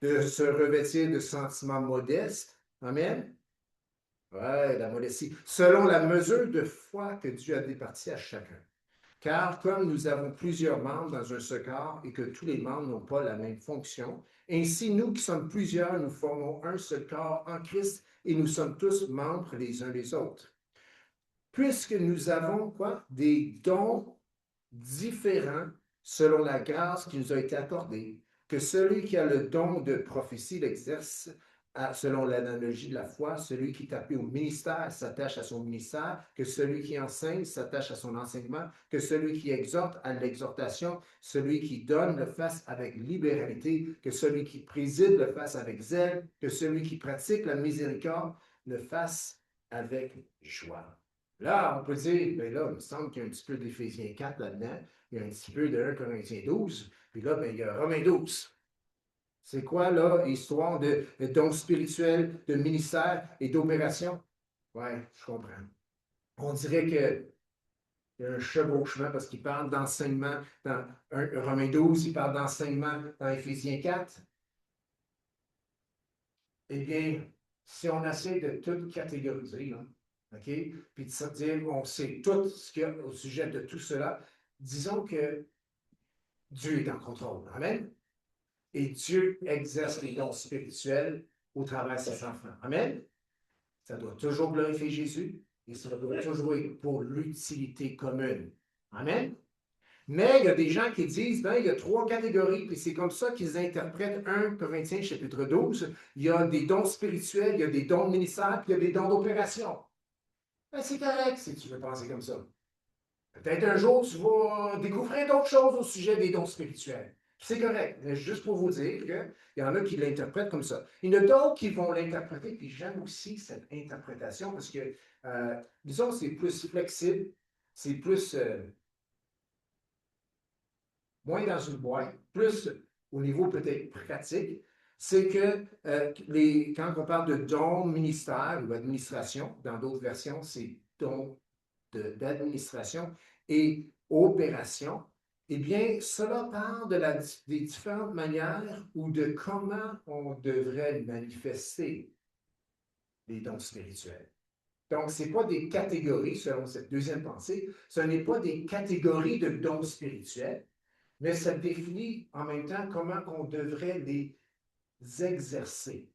S1: De se revêtir de sentiments modestes. Amen. Ouais, la modestie. Selon la mesure de foi que Dieu a départie à chacun. Car comme nous avons plusieurs membres dans un seul corps et que tous les membres n'ont pas la même fonction, ainsi nous qui sommes plusieurs, nous formons un seul corps en Christ et nous sommes tous membres les uns des autres. Puisque nous avons quoi? Des dons différents selon la grâce qui nous a été accordée, que celui qui a le don de prophétie l'exerce selon l'analogie de la foi, celui qui est appelé au ministère s'attache à son ministère, que celui qui enseigne s'attache à son enseignement, que celui qui exhorte à l'exhortation, celui qui donne le fasse avec libéralité, que celui qui préside le fasse avec zèle, que celui qui pratique la miséricorde le fasse avec joie. Là, on peut dire, bien là, il me semble qu'il y a un petit peu d'Éphésiens 4 là-dedans, il y a un petit peu de 1 Corinthiens 12, puis là, bien, il y a Romains 12. C'est quoi, là, histoire de dons spirituels, de ministère et d'opération? Oui, je comprends. On dirait qu'il y a un chevauchement parce qu'il parle d'enseignement dans Romains 12, il parle d'enseignement dans Éphésiens 4. Eh bien, si on essaie de tout catégoriser, là, OK, puis de se dire on sait tout ce qu'il y a au sujet de tout cela, disons que Dieu est en contrôle. Amen. Et Dieu exerce les dons spirituels au travers de ses enfants. Amen. Ça doit toujours glorifier Jésus et ça doit toujours être pour l'utilité commune. Amen. Mais il y a des gens qui disent, ben, il y a trois catégories, puis c'est comme ça qu'ils interprètent 1 Corinthiens chapitre 12. Il y a des dons spirituels, il y a des dons de ministère, puis il y a des dons d'opération. Ben, c'est correct si tu veux penser comme ça. Peut-être un jour, tu vas découvrir d'autres choses au sujet des dons spirituels. C'est correct. Mais juste pour vous dire qu'il y en a qui l'interprètent comme ça. Il y en a d'autres qui vont l'interpréter, puis j'aime aussi cette interprétation parce que, disons, c'est plus flexible, c'est plus moins dans une boîte, plus au niveau peut-être pratique. C'est que quand on parle de dons ministère ou administration, dans d'autres versions, c'est dons d'administration et opération, eh bien, cela parle des différentes manières ou de comment on devrait manifester les dons spirituels. Donc, ce n'est pas des catégories, selon cette deuxième pensée, ce n'est pas des catégories de dons spirituels, mais ça définit en même temps comment on devrait les exercer.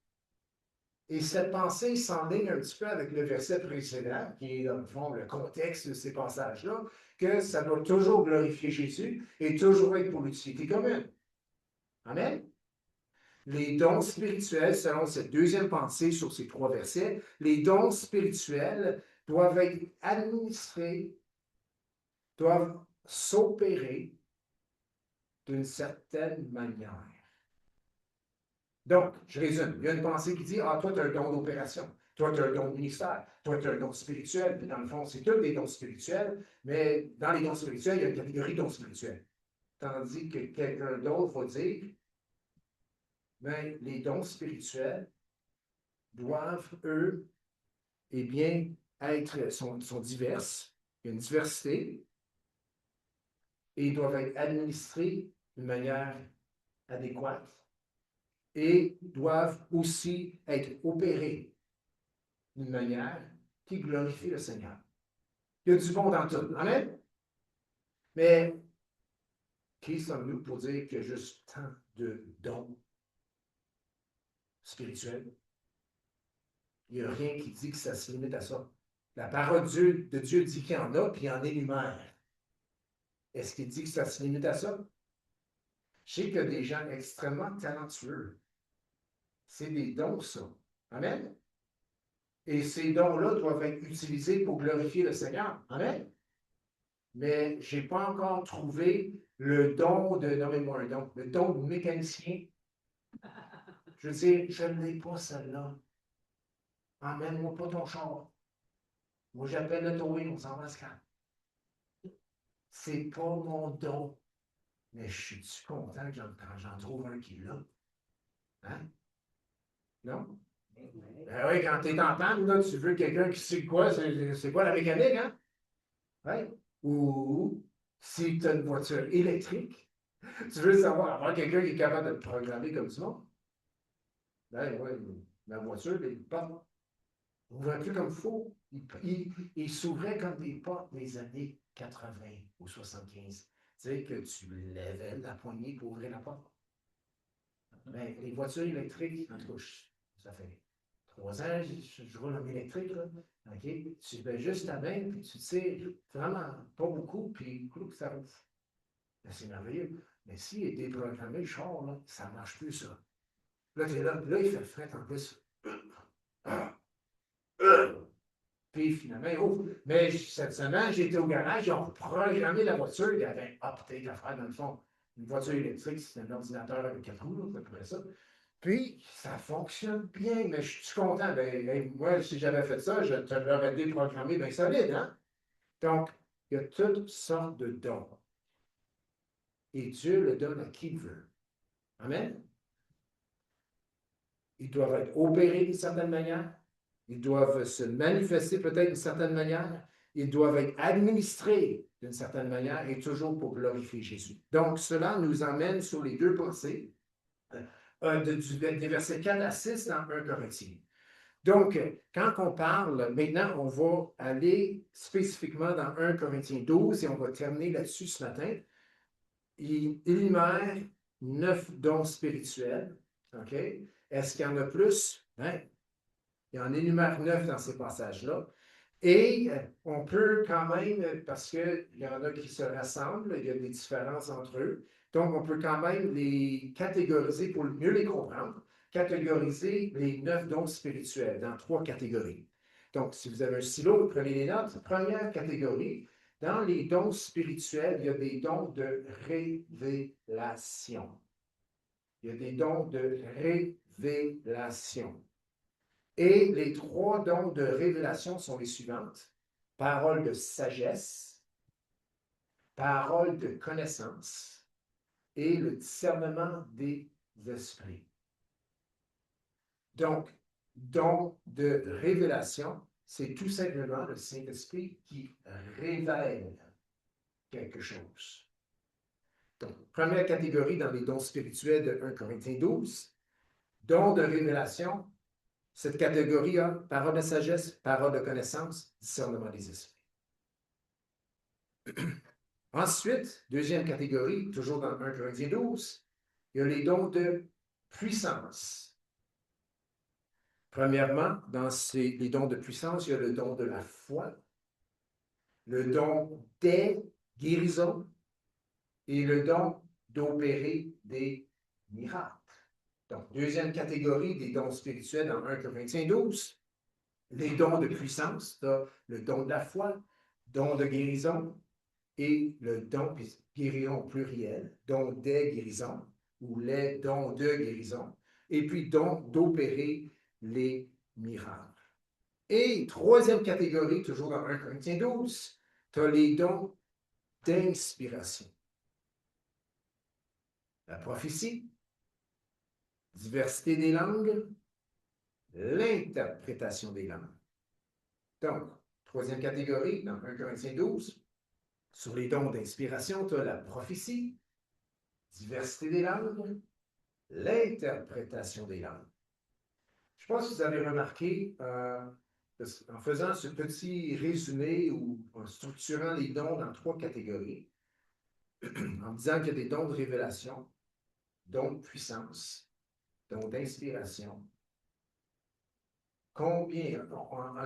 S1: Et cette pensée s'enligne un petit peu avec le verset précédent, qui est dans le fond le contexte de ces passages-là, que ça doit toujours glorifier Jésus et toujours être pour l'utilité commune. Amen. Les dons spirituels, selon cette deuxième pensée sur ces trois versets, les dons spirituels doivent être administrés, doivent s'opérer d'une certaine manière. Donc, je résume. Il y a une pensée qui dit, ah, toi, tu as un don d'opération. Toi, tu as un don de ministère. Toi, tu as un don spirituel. Puis, dans le fond, c'est tous des dons spirituels. Mais dans les dons spirituels, il y a une catégorie de dons spirituels. Tandis que quelqu'un d'autre va dire, bien, les dons spirituels doivent, eux, eh bien, sont diverses. Il y a une diversité. Et ils doivent être administrés d'une manière adéquate. Et doivent aussi être opérés d'une manière qui glorifie le Seigneur. Il y a du bon dans tout. Amen? Mais qui sommes-nous pour dire qu'il y a juste tant de dons spirituels? Il n'y a rien qui dit que ça se limite à ça. La parole de Dieu dit qu'il y en a, puis il en énumère. Est-ce qu'il dit que ça se limite à ça? Je sais qu'il y a des gens extrêmement talentueux. C'est des dons, ça. Amen? Et ces dons-là doivent être utilisés pour glorifier le Seigneur. Amen? Mais je n'ai pas encore trouvé le don de, nommez-moi un don, le don de mécanicien. Je veux dire, je n'ai pas celle-là. Emmène-moi pas ton char. Moi, j'appelle le towing, on s'en va à ce camp. C'est pas mon don. Mais je suis content quand j'en trouve un qui l'a. Hein? Non? Ben oui, quand tu es en panne, là, tu veux quelqu'un qui sait quoi, c'est quoi la mécanique, hein? Ouais. Ou si tu as une voiture électrique, tu veux savoir, avoir quelqu'un qui est capable de te programmer comme ça. Ben oui, ma voiture, les portes n'ouvraient plus comme il faut. Il s'ouvrait comme des portes des années 80 ou 75. Tu sais, que tu lèvais la poignée pour ouvrir la porte. Ben, les voitures électriques, en tout cas, ça fait 3 ans, je roule en électrique, là. OK? Tu fais juste ta main, puis tu tires vraiment pas beaucoup, puis ça roule. Ben, c'est merveilleux. Mais s'il est déprogrammé, le char, là, ça ne marche plus, ça. Là, tu es là, il fait fret en plus. Puis finalement, oh, mais cette semaine, j'étais au garage, ils ont programmé la voiture, il y avait un update à faire dans le fond. Une voiture électrique, c'est un ordinateur avec 4 roues, là, à peu près ça. Puis, ça fonctionne bien, mais je suis content. Ben, moi, si j'avais fait ça, je l'aurais déprogrammé bien solide, hein? Donc, il y a toutes sortes de dons. Et Dieu le donne à qui il veut. Amen? Ils doivent être opérés d'une certaine manière. ils doivent se manifester peut-être d'une certaine manière, ils doivent être administrés d'une certaine manière et toujours pour glorifier Jésus. Donc, cela nous emmène sur les deux pensées des versets 4 à 6 dans 1 Corinthiens. Donc, quand on parle, maintenant, on va aller spécifiquement dans 1 Corinthiens 12 et on va terminer là-dessus ce matin. Il énumère 9 dons spirituels. OK? Est-ce qu'il y en a plus? Ben, il en énumère 9 dans ces passages-là. Et on peut quand même, parce qu'il y en a qui se rassemblent, il y a des différences entre eux, donc on peut quand même les catégoriser pour mieux les comprendre, catégoriser les 9 dons spirituels dans 3 catégories. Donc, si vous avez un stylo, prenez les notes. Première catégorie, dans les dons spirituels, il y a des dons de révélation. Il y a des dons de révélation. Et les 3 dons de révélation sont les suivantes. Parole de sagesse, parole de connaissance et le discernement des esprits. Donc, don de révélation, c'est tout simplement le Saint-Esprit qui révèle quelque chose. Donc, première catégorie dans les dons spirituels de 1 Corinthiens 12, don de révélation. Cette catégorie a parole de sagesse, parole de connaissance, discernement des esprits. Ensuite, deuxième catégorie, toujours dans 1 Corinthiens 12, il y a les dons de puissance. Premièrement, dans les dons de puissance, il y a le don de la foi, le don des guérisons et le don d'opérer des miracles. Donc, deuxième catégorie des dons spirituels dans 1 Corinthiens 12, les dons de puissance, le don de la foi, don de guérison et le don, puis guérison pluriel, don des guérisons ou les dons de guérison, et puis don d'opérer les miracles. Et troisième catégorie, toujours dans 1 Corinthiens 12, tu as les dons d'inspiration. La prophétie, diversité des langues, l'interprétation des langues. Donc, troisième catégorie, dans 1 Corinthiens 12, sur les dons d'inspiration, tu as la prophétie, diversité des langues, l'interprétation des langues. Je pense que vous avez remarqué, en faisant ce petit résumé ou en structurant les dons dans 3 catégories, en disant qu'il y a des dons de révélation, dons de puissance, dons d'inspiration. Combien,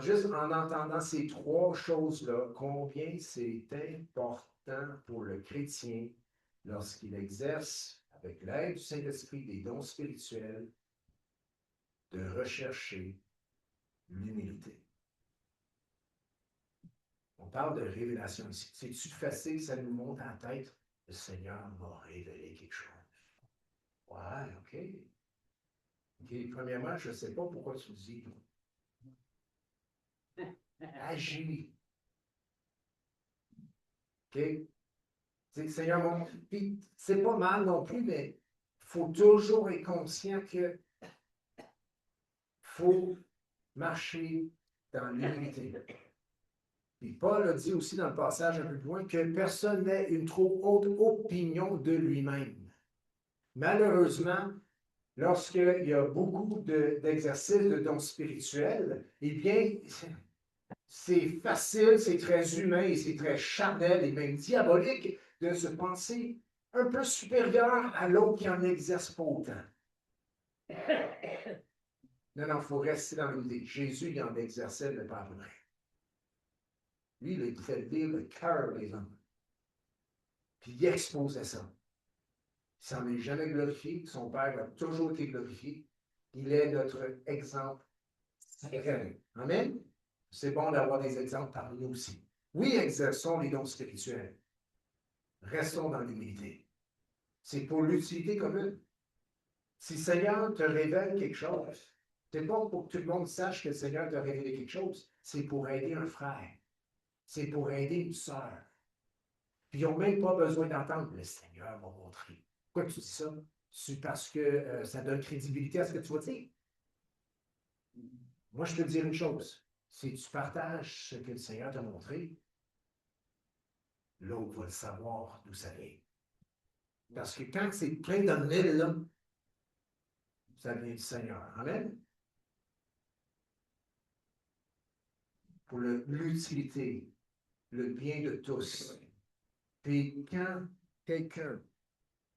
S1: juste en entendant ces 3 choses-là, combien c'est important pour le chrétien lorsqu'il exerce, avec l'aide du Saint-Esprit, des dons spirituels, de rechercher l'humilité. On parle de révélation ici. C'est-tu facile, ça nous monte en tête? Le Seigneur m'a révélé quelque chose. Ouais, OK. OK, premièrement, je ne sais pas pourquoi tu le dis. Agis. OK? Seigneur, mon... Puis, c'est pas mal non plus, mais il faut toujours être conscient que faut marcher dans l'humilité. Puis Paul a dit aussi dans le passage un peu plus loin que personne n'ait une trop haute opinion de lui-même. Malheureusement, lorsqu'il y a beaucoup d'exercices de dons spirituels, eh bien, c'est facile, c'est très humain et c'est très charnel et même diabolique de se penser un peu supérieur à l'autre qui n'en exerce pas autant. Non, il faut rester dans l'idée. Jésus, il en exerçait le pas vrai. Lui, il pouvait lire le cœur des hommes. Puis il exposait ça. Il s'en est jamais glorifié. Son Père a toujours été glorifié. Il est notre exemple sacré. Amen? C'est bon d'avoir des exemples parmi nous aussi. Oui, exerçons les dons spirituels. Restons dans l'humilité. C'est pour l'utilité commune. Si le Seigneur te révèle quelque chose, c'est pas pour que tout le monde sache que le Seigneur t'a révélé quelque chose. C'est pour aider un frère. C'est pour aider une sœur. Puis ils n'ont même pas besoin d'entendre le Seigneur m'a montré. Pourquoi tu dis ça? C'est parce que ça donne crédibilité à ce que tu vas dire. moi, je peux te dire une chose. Si tu partages ce que le Seigneur t'a montré, l'autre va le savoir d'où ça vient. Parce que quand c'est plein de mille, là, ça vient du Seigneur. Amen? Pour l'utilité, le bien de tous. Puis quand quelqu'un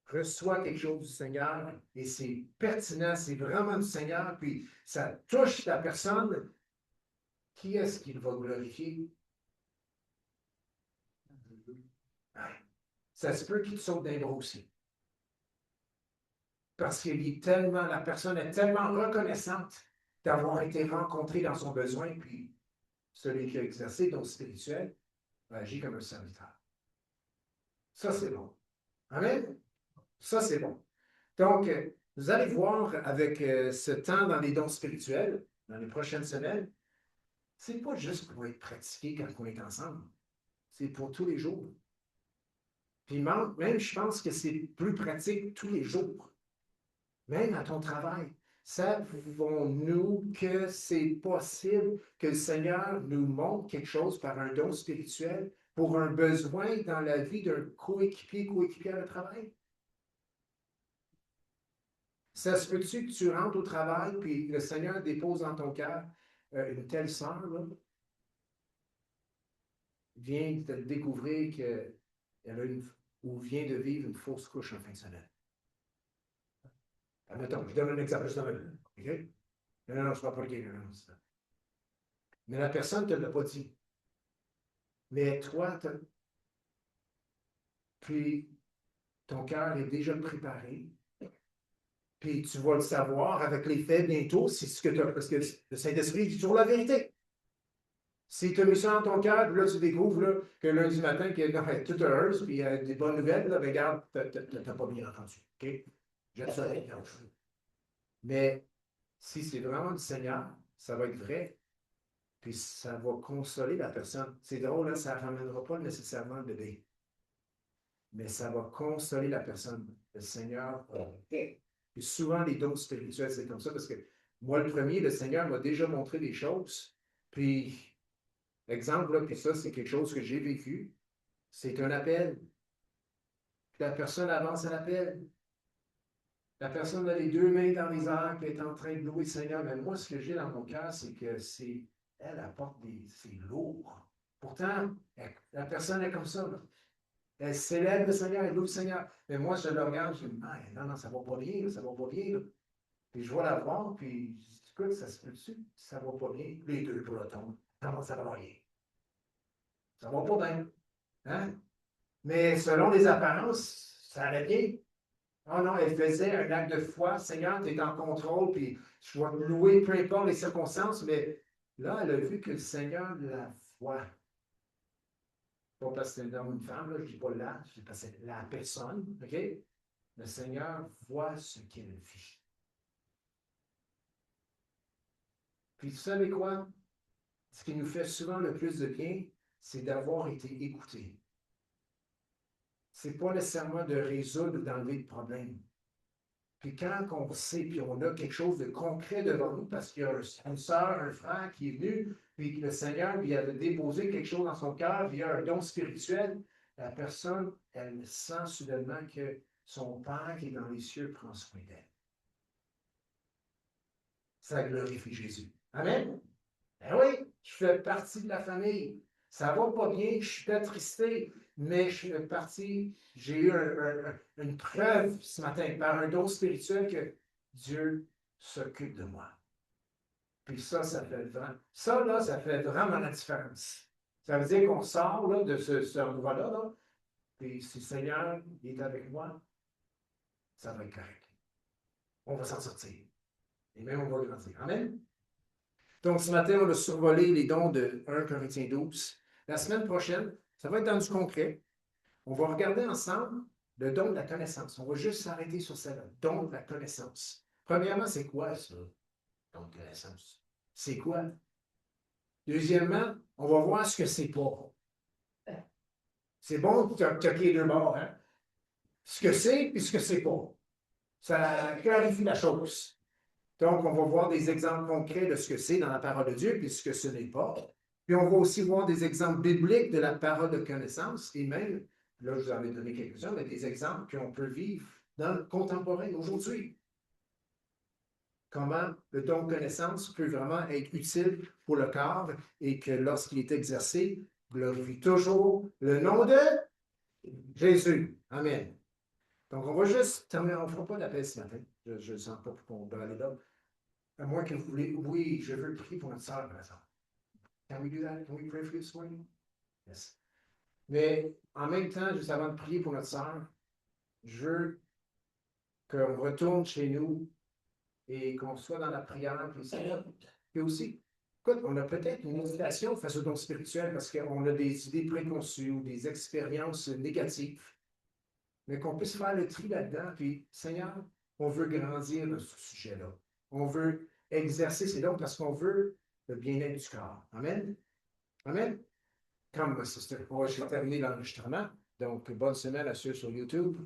S1: reçoit quelque chose du Seigneur et c'est pertinent, c'est vraiment du Seigneur, puis ça touche la personne, qui est-ce qu'il va glorifier? Ça se peut qu'il te saute d'un bras aussi. Parce qu'il est tellement, la personne est tellement reconnaissante d'avoir été rencontrée dans son besoin, puis celui qui a exercé le don spirituel agit comme un serviteur. Ça, c'est bon. Amen? Ça, c'est bon. Donc, vous allez voir avec ce temps dans les dons spirituels, dans les prochaines semaines, c'est pas juste pour être pratiqué quand on est ensemble. C'est pour tous les jours. Puis même, je pense que c'est plus pratique tous les jours. Même à ton travail. Savons-nous que c'est possible que le Seigneur nous montre quelque chose par un don spirituel pour un besoin dans la vie d'un coéquipière de travail? Ça se peut-tu que tu rentres au travail puis le Seigneur dépose dans ton cœur une telle sœur, là, vient de découvrir qu'elle a ou vient de vivre une fausse couche en fin de semaine. Admettons, je donne un exemple, juste un minute. OK? Non, je ne parle pas de quelqu'un. Mais la personne ne te l'a pas dit. Mais toi, puis ton cœur est déjà préparé. Puis tu vas le savoir avec les faits bientôt, c'est ce que tu as. Parce que le Saint-Esprit dit toujours la vérité. Si tu as mis ça dans ton cœur, puis là, tu découvres là, que lundi matin, qu'elle est toute heureuse, puis des bonnes nouvelles, là, regarde, tu n'as pas bien entendu. OK? Je ça. Mais si c'est vraiment du Seigneur, ça va être vrai, puis ça va consoler la personne. C'est drôle, hein, ça ne ramènera pas nécessairement le bébé, mais ça va consoler la personne. Le Seigneur. Puis souvent, les dons spirituels, c'est comme ça, parce que moi, le premier, le Seigneur m'a déjà montré des choses, puis exemple, là, puis ça, c'est quelque chose que j'ai vécu. C'est un appel. La personne avance à l'appel. La personne a les deux mains dans les airs et est en train de louer le Seigneur. Mais moi, ce que j'ai dans mon cœur, c'est que elle apporte c'est lourd. Pourtant, la personne est comme ça. Là. Elle célèbre le Seigneur, elle loue le Seigneur. Mais moi, je le regarde, je me dis, non, non, ça va pas bien, ça va pas bien. Là. Puis je vois la voir, puis je dis, écoute, ça se peut-tu? Ça va pas bien. Les deux pour le tombe. Comment ça va bien? Ça va pas bien. Hein? Mais selon les apparences, ça allait bien. Oh non, elle faisait un acte de foi. Seigneur, tu es en contrôle, puis je vais te louer, peu importe les circonstances, mais là, elle a vu que le Seigneur la voit. Pas parce que c'est un homme ou une femme, là, je ne dis pas là, je dis parce que c'est la personne, OK? Le Seigneur voit ce qu'elle vit. Puis, vous savez quoi? Ce qui nous fait souvent le plus de bien, c'est d'avoir été écoutés. Ce n'est pas nécessairement de résoudre ou d'enlever le problème. Puis quand on sait, puis on a quelque chose de concret devant nous, parce qu'il y a une soeur, un frère qui est venu, puis que le Seigneur lui a déposé quelque chose dans son cœur via un don spirituel, la personne, elle sent soudainement que son Père qui est dans les cieux prend soin d'elle. Ça glorifie Jésus. Amen? Ben oui, je fais partie de la famille. Ça va pas bien, je suis attristé, mais je fais partie, j'ai eu une preuve ce matin par un don spirituel que Dieu s'occupe de moi. Puis ça fait vraiment, ça là, ça fait vraiment la différence. Ça veut dire qu'on sort là, de ce endroit-là, là, puis si le Seigneur est avec moi, ça va être correct. On va s'en sortir. Et même on va grandir. Amen? Donc, ce matin, on a survolé les dons de 1 Corinthiens 12. La semaine prochaine, ça va être dans du concret. On va regarder ensemble le don de la connaissance. On va juste s'arrêter sur ça, le don de la connaissance. Premièrement, c'est quoi ça, don de connaissance? C'est quoi? Deuxièmement, on va voir ce que c'est pas. C'est bon de checker les deux bords, hein? Ce que c'est et ce que c'est pas. Ça clarifie la chose. Donc, on va voir des exemples concrets de ce que c'est dans la parole de Dieu, puis ce que ce n'est pas. Puis on va aussi voir des exemples bibliques de la parole de connaissance, et même, là, je vous en ai donné quelques-uns, mais des exemples qu'on peut vivre dans le contemporain aujourd'hui. Comment le don de connaissance peut vraiment être utile pour le corps et que lorsqu'il est exercé, glorifie toujours le nom de Jésus. Amen. Donc, on va juste terminer, on ne fera pas l'appel ce matin. Je ne sens pas qu'on doit aller là. À moins que vous voulez, oui, je veux prier pour notre sœur, par exemple. Can we do that? Can we pray for you this morning? Yes. Mais en même temps, juste avant de prier pour notre sœur, je veux qu'on retourne chez nous et qu'on soit dans la prière, puis aussi, écoute, on a peut-être une hésitation face au don spirituel parce qu'on a des idées préconçues ou des expériences négatives, mais qu'on puisse faire le tri là-dedans, puis Seigneur, on veut grandir dans ce sujet-là. On veut exercer ces dons parce qu'on veut le bien-être du corps. Amen? Amen? Comme je vais terminer l'enregistrement, donc bonne semaine à ceux sur YouTube.